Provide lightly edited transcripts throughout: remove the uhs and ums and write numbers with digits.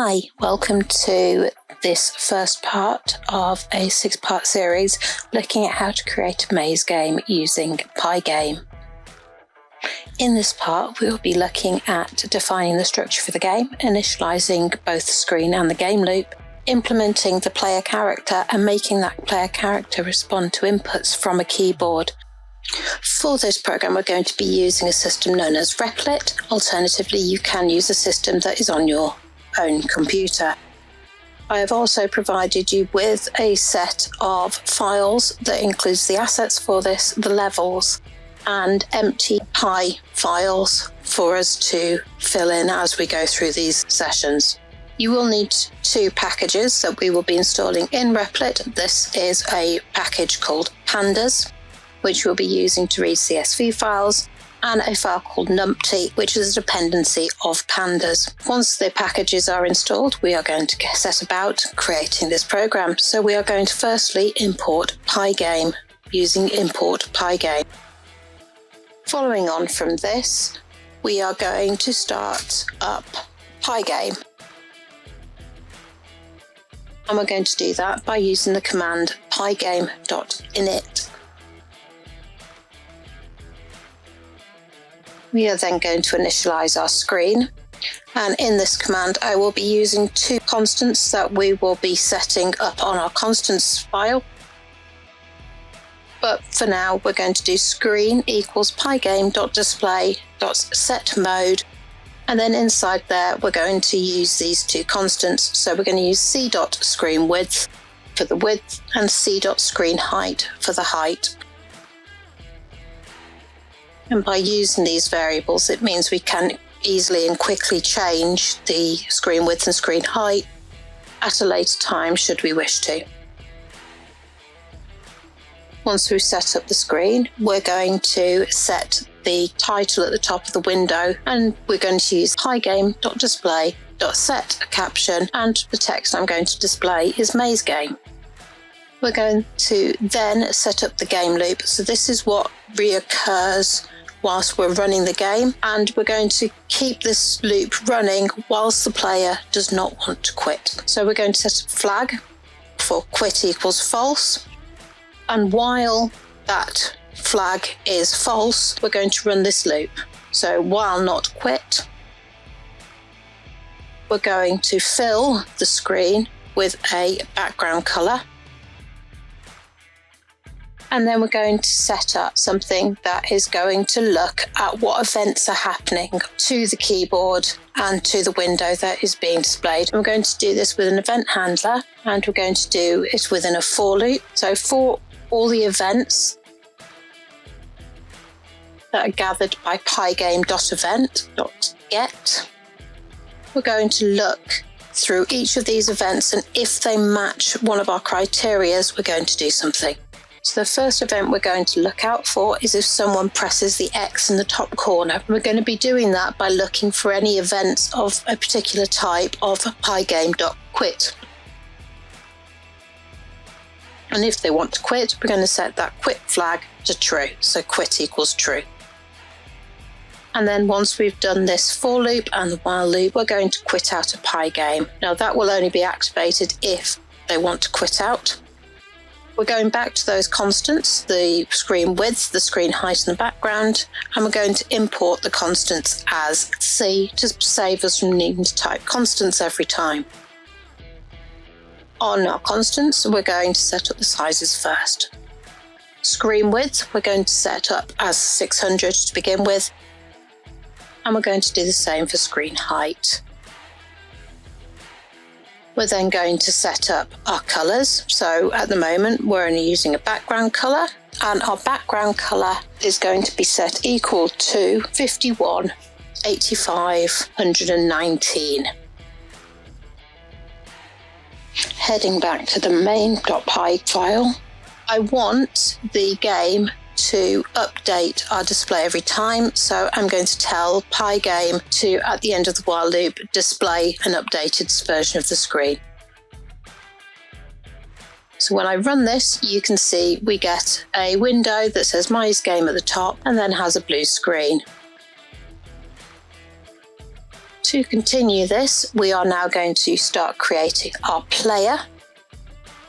Hi, welcome to this first part of a 6-part series looking at how to create a maze game using Pygame. In this part, we will be looking at defining the structure for the game, initializing both the screen and the game loop, implementing the player character and making that player character respond to inputs from a keyboard. For this program, we're going to be using a system known as Replit. Alternatively, you can use a system that is on your own computer. I have also provided you with a set of files that includes the assets for this, the levels, and empty Py files for us to fill in as we go through these sessions. You will need 2 packages that we will be installing in Replit. This is a package called Pandas, which we'll be using to read CSV files, and a file called numpty, which is a dependency of pandas. Once the packages are installed, we are going to set about creating this program. So we are going to firstly import Pygame using import Pygame. Following on from this, we are going to start up Pygame. And we're going to do that by using the command pygame.init. We are then going to initialize our screen, and in this command I will be using 2 constants that we will be setting up on our constants file. But for now we're going to do screen equals pygame.display.setMode, and then inside there we're going to use these 2 constants. So we're going to use c.screenWidth for the width and c.screenHeight for the height. And by using these variables, it means we can easily and quickly change the screen width and screen height at a later time should we wish to. Once we've set up the screen, we're going to set the title at the top of the window, and we're going to use pygame.display.setCaption, and the text I'm going to display is Maze Game. We're going to then set up the game loop. So this is what reoccurs whilst we're running the game, and we're going to keep this loop running whilst the player does not want to quit. So we're going to set a flag for quit equals false, and while that flag is false, we're going to run this loop. So while not quit, we're going to fill the screen with a background colour. And then we're going to set up something that is going to look at what events are happening to the keyboard and to the window that is being displayed. And we're going to do this with an event handler, and we're going to do it within a for loop. So for all the events that are gathered by pygame.event.get, we're going to look through each of these events, and if they match one of our criteria, we're going to do something. So the first event we're going to look out for is if someone presses the X in the top corner. We're going to be doing that by looking for any events of a particular type of pygame.quit. And if they want to quit, we're going to set that quit flag to true. So quit equals true. And then once we've done this for loop and the while loop, we're going to quit out a Pygame. Now that will only be activated if they want to quit out. We're going back to those constants, the screen width, the screen height and the background, and we're going to import the constants as C to save us from needing to type constants every time. On our constants, we're going to set up the sizes first. Screen width, we're going to set up as 600 to begin with, and we're going to do the same for screen height. We're then going to set up our colours. So at the moment, we're only using a background colour, and our background colour is going to be set equal to 51, 85, 119. Heading back to the main.py file, I want the game to update our display every time. So I'm going to tell Pygame to, at the end of the while loop, display an updated version of the screen. So when I run this, you can see we get a window that says Maze Game at the top and then has a blue screen. To continue this, we are now going to start creating our player.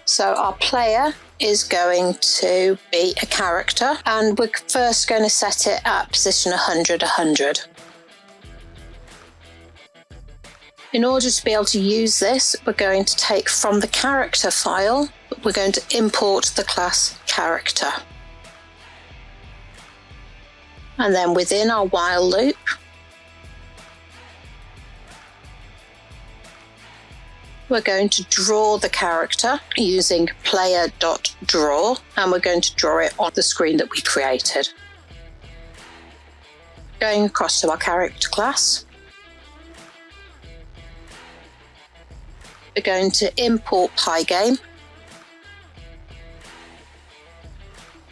So our player is going to be a character, and we're first going to set it at position 100, 100. In order to be able to use this, we're going to take from the character file, we're going to import the class character. And then within our while loop, we're going to draw the character using player.draw, and we're going to draw it on the screen that we created. Going across to our character class, we're going to import Pygame,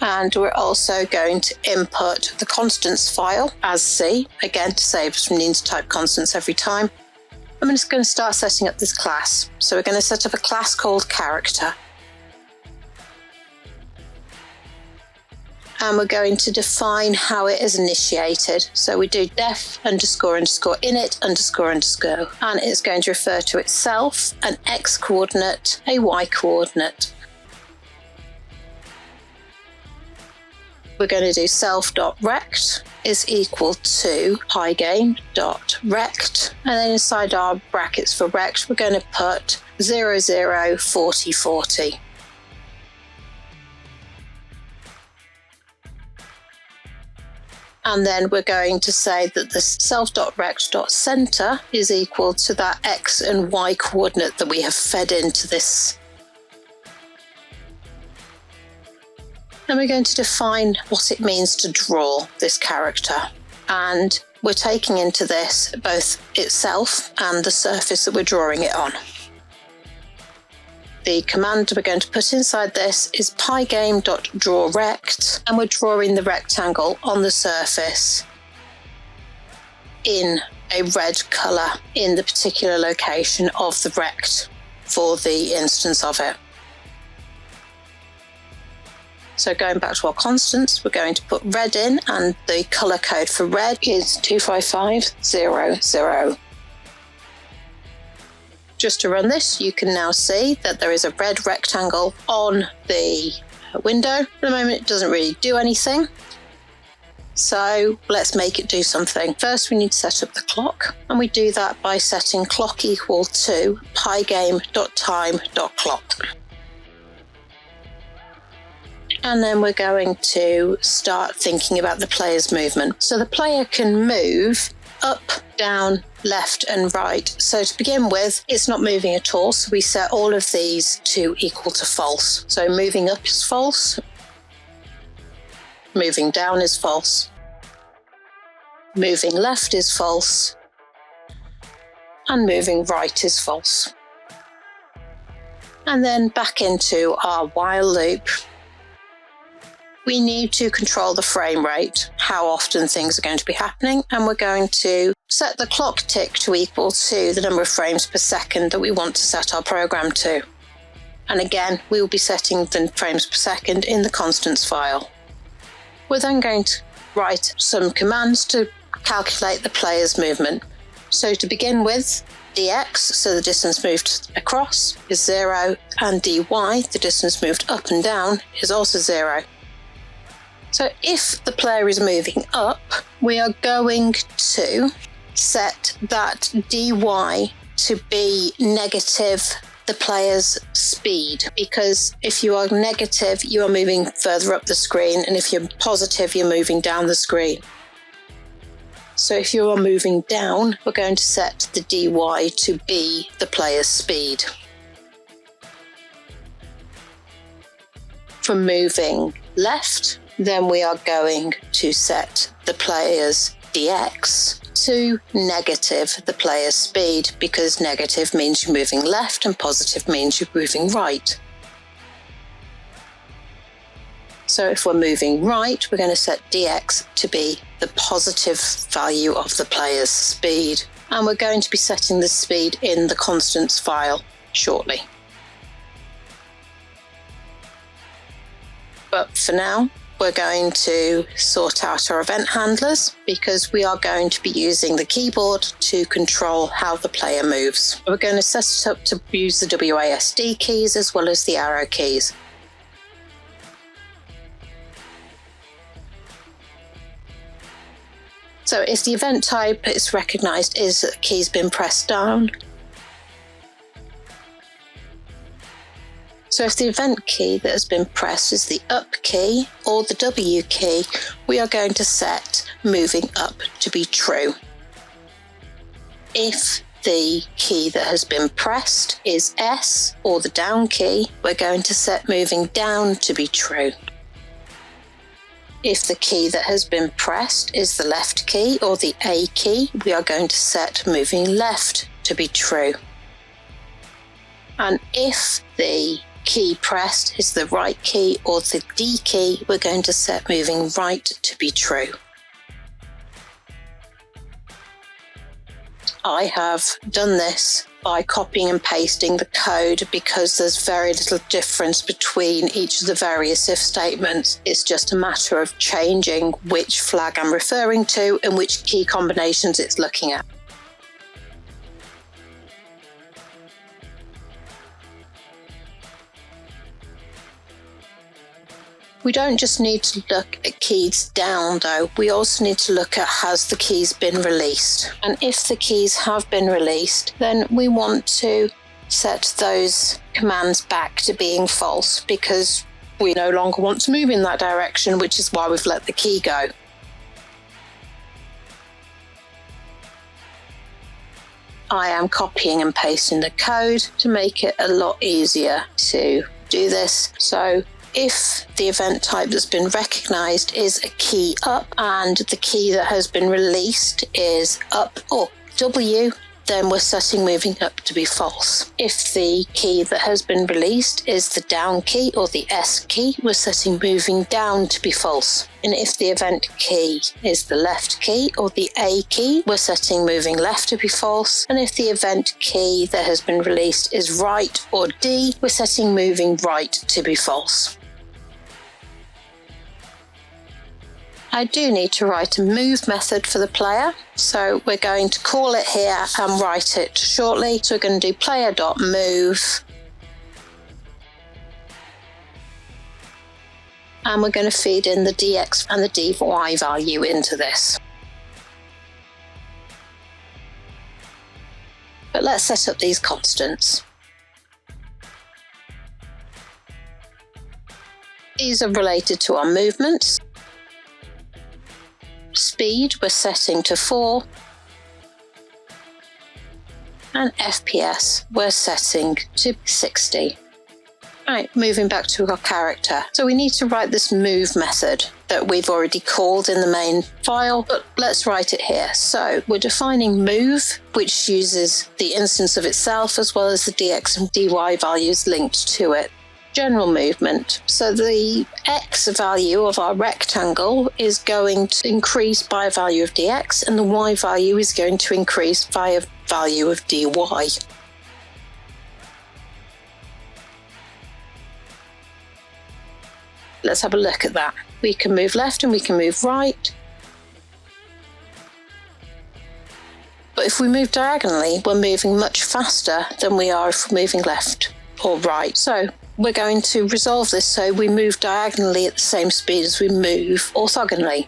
and we're also going to input the constants file as C, again to save us from needing to type constants every time. I'm just going to start setting up this class. So we're going to set up a class called character. And we're going to define how it is initiated. So we do def underscore underscore init underscore underscore, and it's going to refer to itself, an X coordinate, a Y coordinate. We're going to do self.rect is equal to pygame.rect, and then inside our brackets for rect, we're going to put 00, 40, 40. And then we're going to say that the self.rect.center is equal to that X and Y coordinate that we have fed into this. And we're going to define what it means to draw this character. And we're taking into this both itself and the surface that we're drawing it on. The command we're going to put inside this is pygame.drawRect, and we're drawing the rectangle on the surface in a red colour in the particular location of the rect for the instance of it. So going back to our constants, we're going to put red in, and the colour code for red is 25500. Just to run this, you can now see that there is a red rectangle on the window. At the moment, it doesn't really do anything. So let's make it do something. First, we need to set up the clock, and we do that by setting clock equal to pygame.time.clock. And then we're going to start thinking about the player's movement. So the player can move up, down, left and right. So to begin with, it's not moving at all. So we set all of these to equal to false. So moving up is false. Moving down is false. Moving left is false. And moving right is false. And then back into our while loop. We need to control the frame rate, how often things are going to be happening, and we're going to set the clock tick to equal to the number of frames per second that we want to set our program to. And again, we will be setting the frames per second in the constants file. We're then going to write some commands to calculate the player's movement. So to begin with, dx, so the distance moved across, is 0, and dy, the distance moved up and down, is also 0. So if the player is moving up, we are going to set that dy to be negative the player's speed, because if you are negative, you are moving further up the screen, and if you're positive, you're moving down the screen. So if you are moving down, we're going to set the dy to be the player's speed. For moving left, then we are going to set the player's dx to negative the player's speed, because negative means you're moving left and positive means you're moving right. So if we're moving right, we're going to set dx to be the positive value of the player's speed, and we're going to be setting the speed in the constants file shortly. But for now, we're going to sort out our event handlers because we are going to be using the keyboard to control how the player moves. We're going to set it up to use the WASD keys as well as the arrow keys. So if the event type is recognised is that the key's been pressed down. So if the event key that has been pressed is the up key or the W key, we are going to set moving up to be true. If the key that has been pressed is S or the down key, we're going to set moving down to be true. If the key that has been pressed is the left key or the A key, we are going to set moving left to be true. And if the key pressed is the right key or the D key, we're going to set moving right to be true. I have done this by copying and pasting the code because there's very little difference between each of the various if statements. It's just a matter of changing which flag I'm referring to and which key combinations it's looking at. We don't just need to look at keys down though, we also need to look at has the keys been released. And if the keys have been released, then we want to set those commands back to being false because we no longer want to move in that direction, which is why we've let the key go. I am copying and pasting the code to make it a lot easier to do this. So if the event type that's been recognised is a key up and the key that has been released is up or W, then we're setting moving up to be false. If the key that has been released is the down key or the S key, we're setting moving down to be false. And if the event key is the left key or the A key, we're setting moving left to be false. And if the event key that has been released is right or D, we're setting moving right to be false. I do need to write a move method for the player, so we're going to call it here and write it shortly. So we're going to do player.move, and we're going to feed in the dx and the dy value into this. But let's set up these constants. These are related to our movements. Speed we're setting to 4 and FPS we're setting to 60. Right, moving back to our character. So we need to write this move method that we've already called in the main file, but let's write it here. So we're defining move, which uses the instance of itself as well as the dx and dy values linked to it. General movement. So the x value of our rectangle is going to increase by a value of dx and the y value is going to increase by a value of dy. Let's have a look at that. We can move left and we can move right. But if we move diagonally, we're moving much faster than we are if we're moving left or right. So we're going to resolve this so we move diagonally at the same speed as we move orthogonally.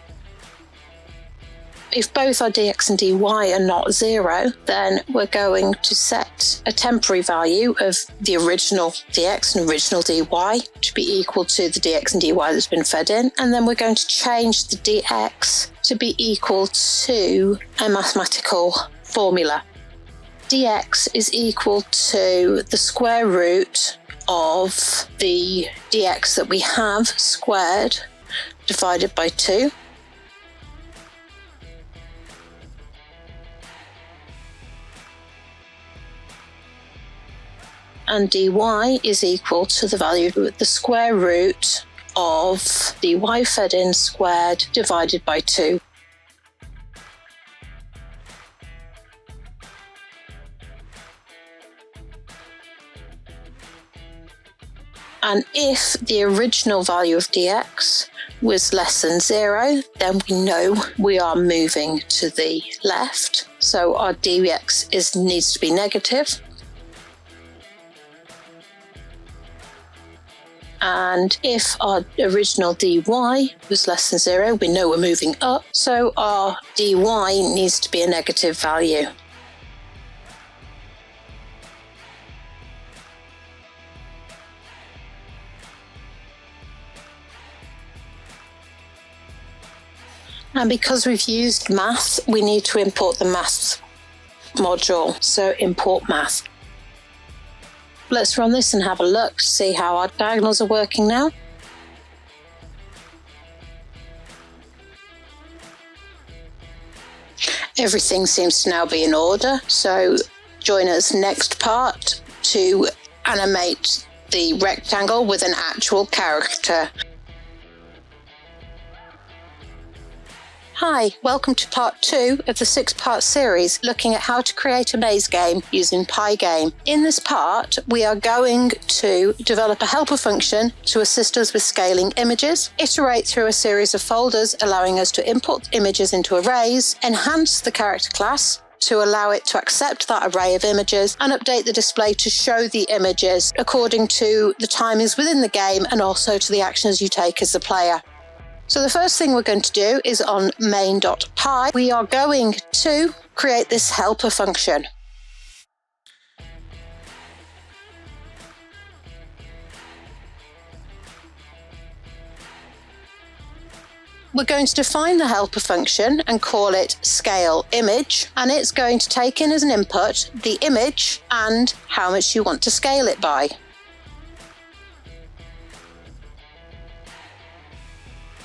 If both our dx and dy are not 0, then we're going to set a temporary value of the original dx and original dy to be equal to the dx and dy that's been fed in, and then we're going to change the dx to be equal to a mathematical formula. Dx is equal to the square root of the dx that we have squared divided by 2. And dy is equal to the value of the square root of dy fed in squared divided by 2. And if the original value of dx was less than 0, then we know we are moving to the left. So our dx needs to be negative. And if our original dy was less than 0, we know we're moving up. So our dy needs to be a negative value. And because we've used math, we need to import the maths module. So import math. Let's run this and have a look to see how our diagonals are working now. Everything seems to now be in order. So join us next part to animate the rectangle with an actual character. Hi, welcome to part 2 of the 6-part series looking at how to create a maze game using Pygame. In this part, we are going to develop a helper function to assist us with scaling images, iterate through a series of folders allowing us to import images into arrays, enhance the character class to allow it to accept that array of images, and update the display to show the images according to the timings within the game and also to the actions you take as the player. So the first thing we're going to do is on main.py, we are going to create this helper function. We're going to define the helper function and call it scale image, and it's going to take in as an input the image and how much you want to scale it by.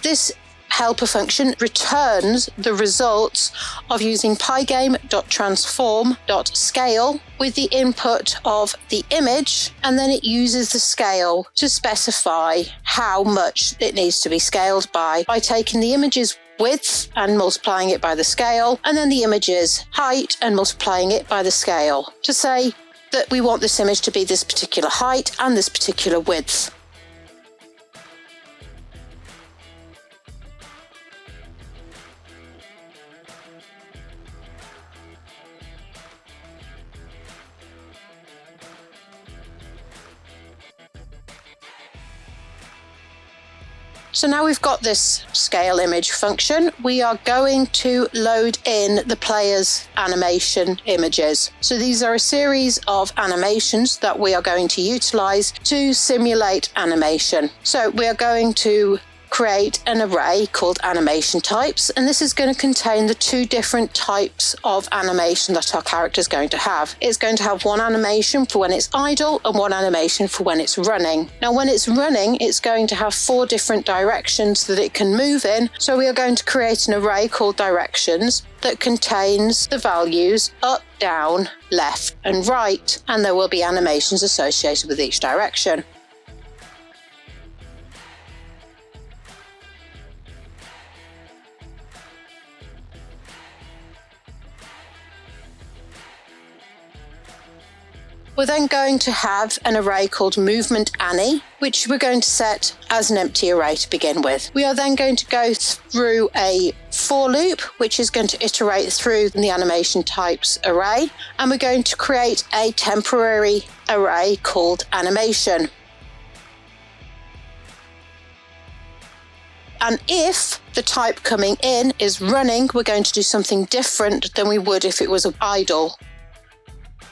This helper function returns the results of using pygame.transform.scale with the input of the image, and then it uses the scale to specify how much it needs to be scaled by taking the image's width and multiplying it by the scale, and then the image's height and multiplying it by the scale to say that we want this image to be this particular height and this particular width. So now we've got this scale image function, we are going to load in the player's animation images. So these are a series of animations that we are going to utilize to simulate animation. So we are going to create an array called animation types, and this is going to contain the 2 different types of animation that our character is going to have. It's going to have one animation for when it's idle and one animation for when it's running. Now when it's running, it's going to have 4 different directions that it can move in, so we are going to create an array called directions that contains the values up, down, left and right, and there will be animations associated with each direction. We're then going to have an array called movement Annie, which we're going to set as an empty array to begin with. We are then going to go through a for loop, which is going to iterate through the animation types array, and we're going to create a temporary array called animation. And if the type coming in is running, we're going to do something different than we would if it was idle.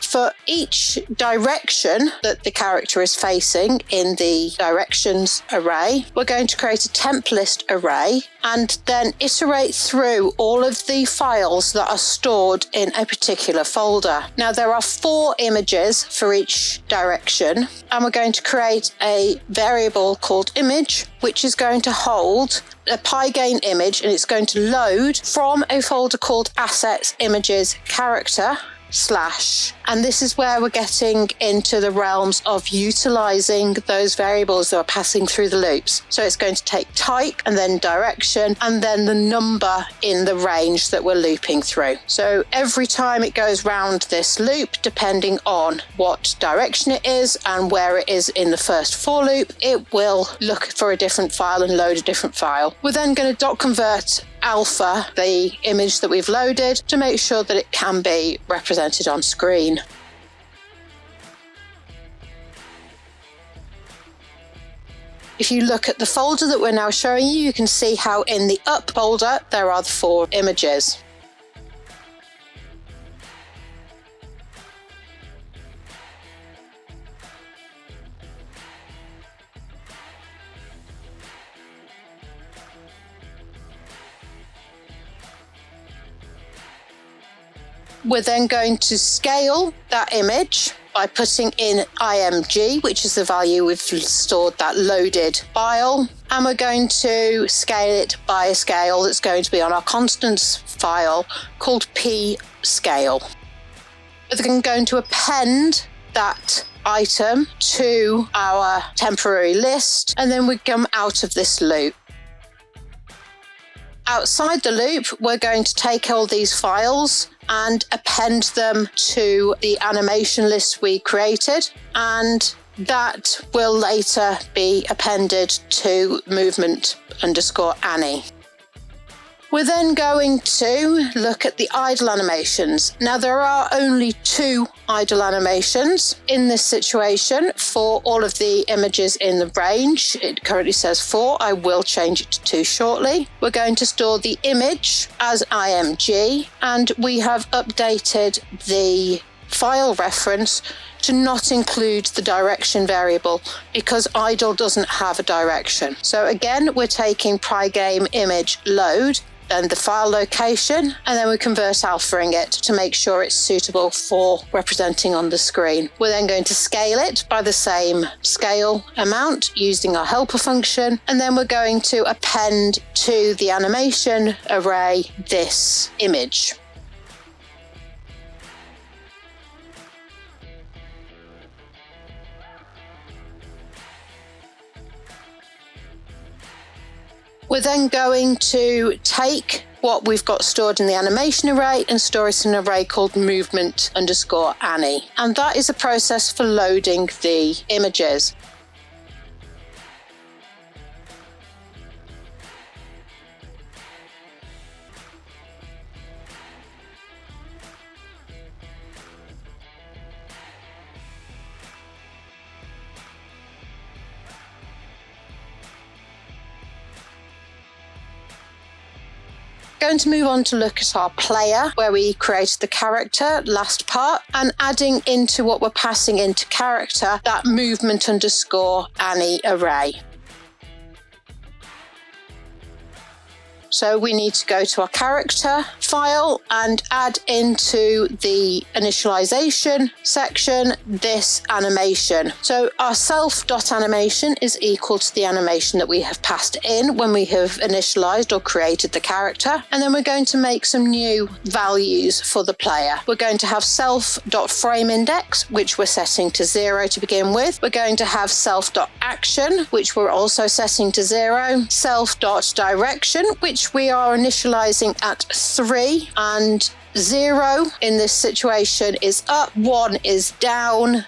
For each direction that the character is facing in the directions array, we're going to create a temp list array and then iterate through all of the files that are stored in a particular folder. Now there are 4 images for each direction, and we're going to create a variable called image, which is going to hold a Pygame image, and it's going to load from a folder called assets images character. slash. And this is where we're getting into the realms of utilizing those variables that are passing through the loops. So it's going to take type and then direction and then the number in the range that we're looping through. So every time it goes round this loop, depending on what direction it is and where it is in the first for loop, it will look for a different file and load a different file. We're then going to dot convert alpha the image that we've loaded to make sure that it can be represented on screen. If you look at the folder that we're now showing you, you can see how in the up folder there are the 4 images. We're then going to scale that image by putting in img, which is the value we've stored that loaded file, and we're going to scale it by a scale that's going to be on our constants file called pscale. We're then going to append that item to our temporary list, and then we come out of this loop. Outside the loop, we're going to take all these files and append them to the animation list we created, and that will later be appended to movement_Annie. We're then going to look at the idle animations. Now, there are only 2 idle animations in this situation for all of the images in the range. It currently says 4. I will change it to 2 shortly. We're going to store the image as img, and we have updated the file reference to not include the direction variable because idle doesn't have a direction. So again, we're taking pygame image load, then the file location, and then we convert alphaing it to make sure it's suitable for representing on the screen. We're then going to scale it by the same scale amount using our helper function, and then we're going to append to the animation array this image. We're then going to take what we've got stored in the animation array and store it in an array called movement_Annie. And that is a process for loading the images. Going to move on to look at our player, where we created the character last part, and adding into what we're passing into character that movement_Annie array. So we need to go to our character file and add into the initialization section this animation. So our self.animation is equal to the animation that we have passed in when we have initialized or created the character. And then we're going to make some new values for the player. We're going to have self.frameIndex, which we're setting to 0 to begin with. We're going to have self.action, which we're also setting to 0. Self.direction, which we are initializing at 3, and 0 in this situation is up, 1 is down,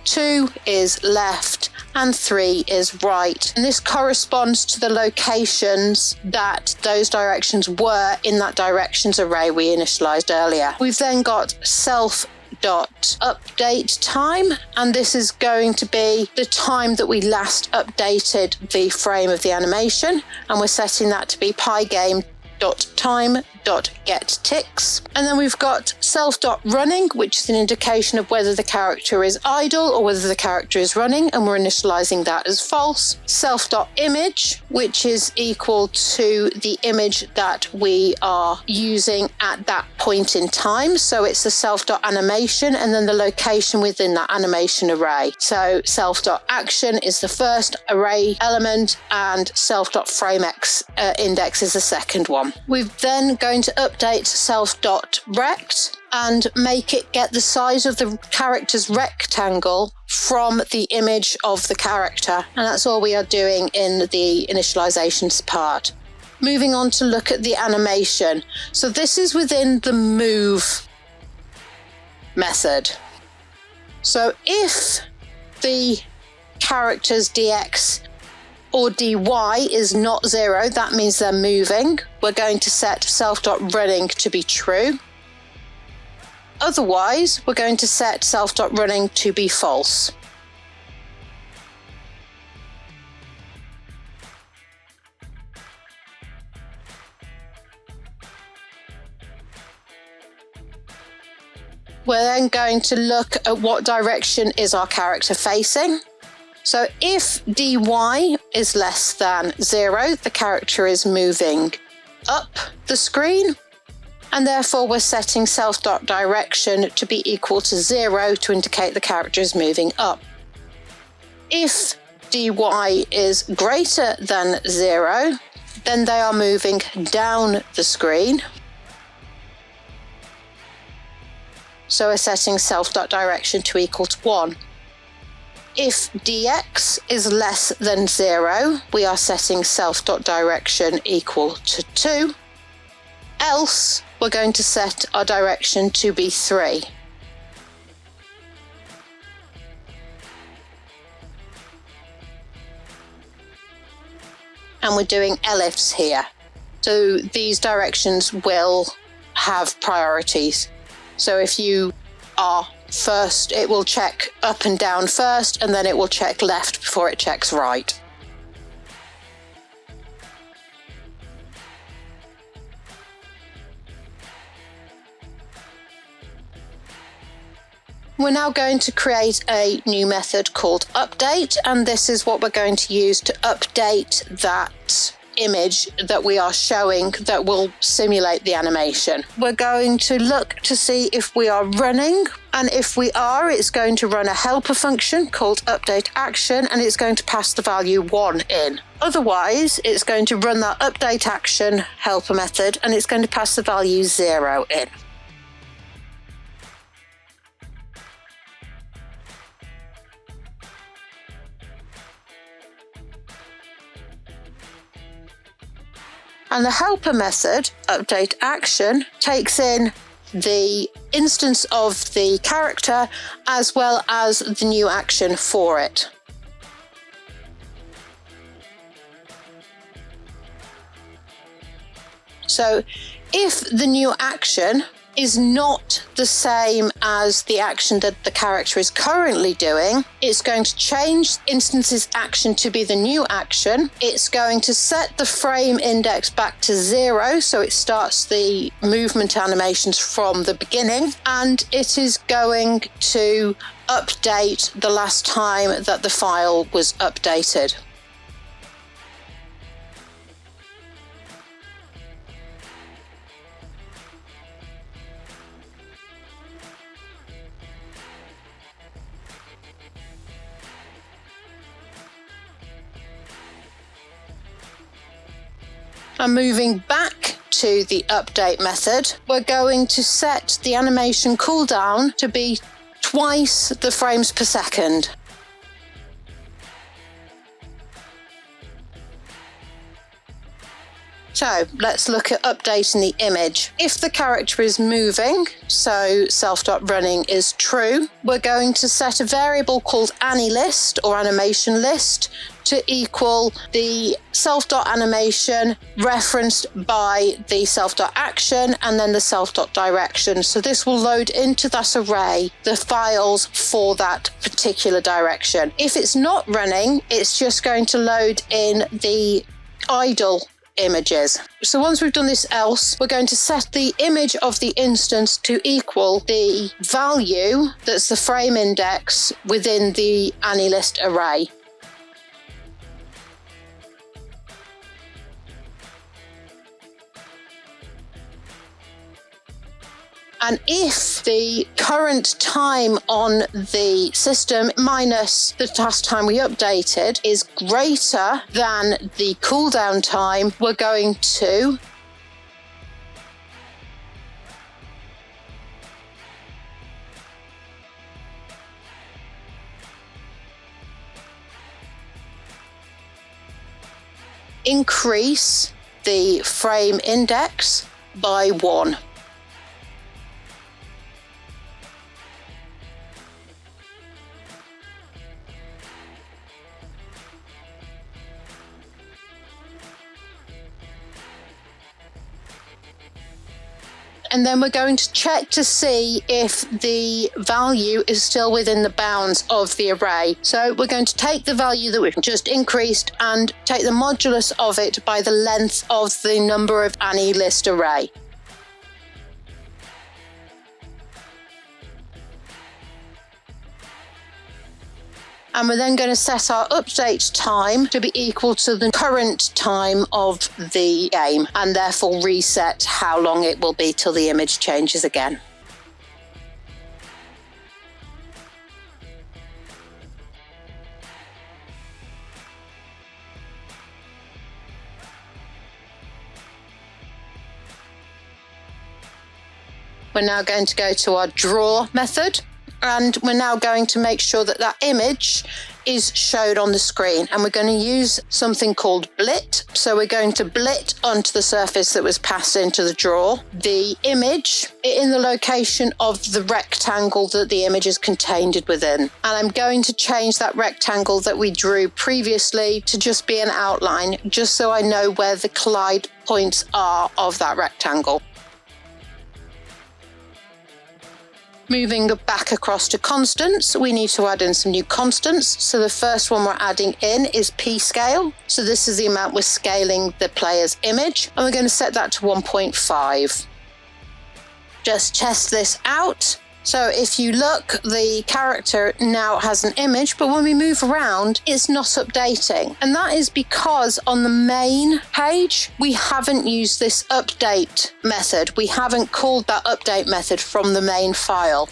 2 is left, and 3 is right. And this corresponds to the locations that those directions were in that directions array we initialized earlier. We've then got self.update time, and this is going to be the time that we last updated the frame of the animation, and we're setting that to be pygame.time.getTicks. And then we've got self.running, which is an indication of whether the character is idle or whether the character is running, and we're initializing that as false. Self.image, which is equal to the image that we are using at that point in time. So it's the self.animation and then the location within that animation array. So self.action is the first array element and self.frameIndex is the second one. We're then going to update self.rect and make it get the size of the character's rectangle from the image of the character. And that's all we are doing in the initializations part. Moving on to look at the animation. So this is within the move method. So if the character's dx or dy is not 0, that means they're moving. We're going to set self.running to be true. Otherwise, we're going to set self.running to be false. We're then going to look at what direction is our character facing. So if dy is less than 0, the character is moving up the screen, and therefore we're setting self.direction to be equal to 0 to indicate the character is moving up. If dy is greater than 0, then they are moving down the screen. So we're setting self.direction to equal to 1. If dx is less than 0, we are setting self.direction equal to 2. Else, we're going to set our direction to be 3. And we're doing elifs here. So these directions will have priorities. So if you are first, it will check up and down first, and then it will check left before it checks right. We're now going to create a new method called update, and this is what we're going to use to update that image that we are showing that will simulate the animation. We're going to look to see if we are running, and if we are, it's going to run a helper function called update action, and it's going to pass the value 1 in. Otherwise, it's going to run that update action helper method, and it's going to pass the value 0 in. And the helper method, update action, takes in the instance of the character as well as the new action for it. So if the new action is not the same as the action that the character is currently doing, it's going to change instance's action to be the new action. It's going to set the frame index back to 0, so it starts the movement animations from the beginning, and it is going to update the last time that the file was updated. And moving back to the update method, we're going to set the animation cooldown to be twice the frames per second. So let's look at updating the image. If the character is moving, so self.running is true, we're going to set a variable called AniList or animation list to equal the self.animation referenced by the self.action and then the self.direction. So this will load into that array the files for that particular direction. If it's not running, it's just going to load in the idle images. So once we've done this else, we're going to set the image of the instance to equal the value that's the frame index within the AniList array. And if the current time on the system minus the last time we updated is greater than the cooldown time, we're going to increase the frame index by 1. And then we're going to check to see if the value is still within the bounds of the array. So we're going to take the value that we've just increased and take the modulus of it by the length of the number of any list array. And we're then going to set our update time to be equal to the current time of the game, and therefore reset how long it will be till the image changes again. We're now going to go to our draw method. And we're now going to make sure that that image is showed on the screen. And we're going to use something called blit. So we're going to blit onto the surface that was passed into the draw the image in the location of the rectangle that the image is contained within. And I'm going to change that rectangle that we drew previously to just be an outline, just so I know where the collide points are of that rectangle. Moving back across to constants, we need to add in some new constants. So the first one we're adding in is p-scale. So this is the amount we're scaling the player's image, and we're going to set that to 1.5. Just test this out. So if you look, the character now has an image, but when we move around, it's not updating. And that is because on the main page, we haven't used this update method. We haven't called that update method from the main file.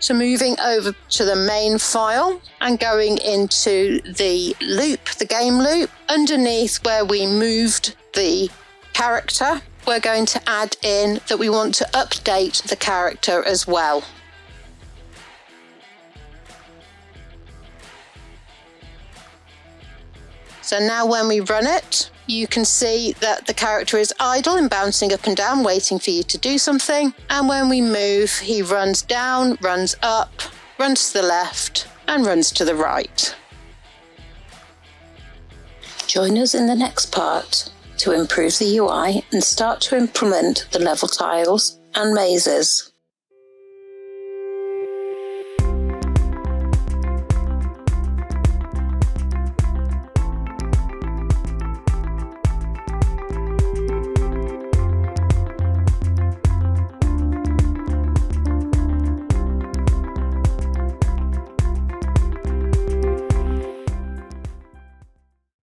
So moving over to the main file and going into the loop, the game loop, underneath where we moved the character, we're going to add in that we want to update the character as well. So now when we run it, you can see that the character is idle and bouncing up and down, waiting for you to do something. And when we move, he runs down, runs up, runs to the left, and runs to the right. Join us in the next part to improve the UI and start to implement the level tiles and mazes.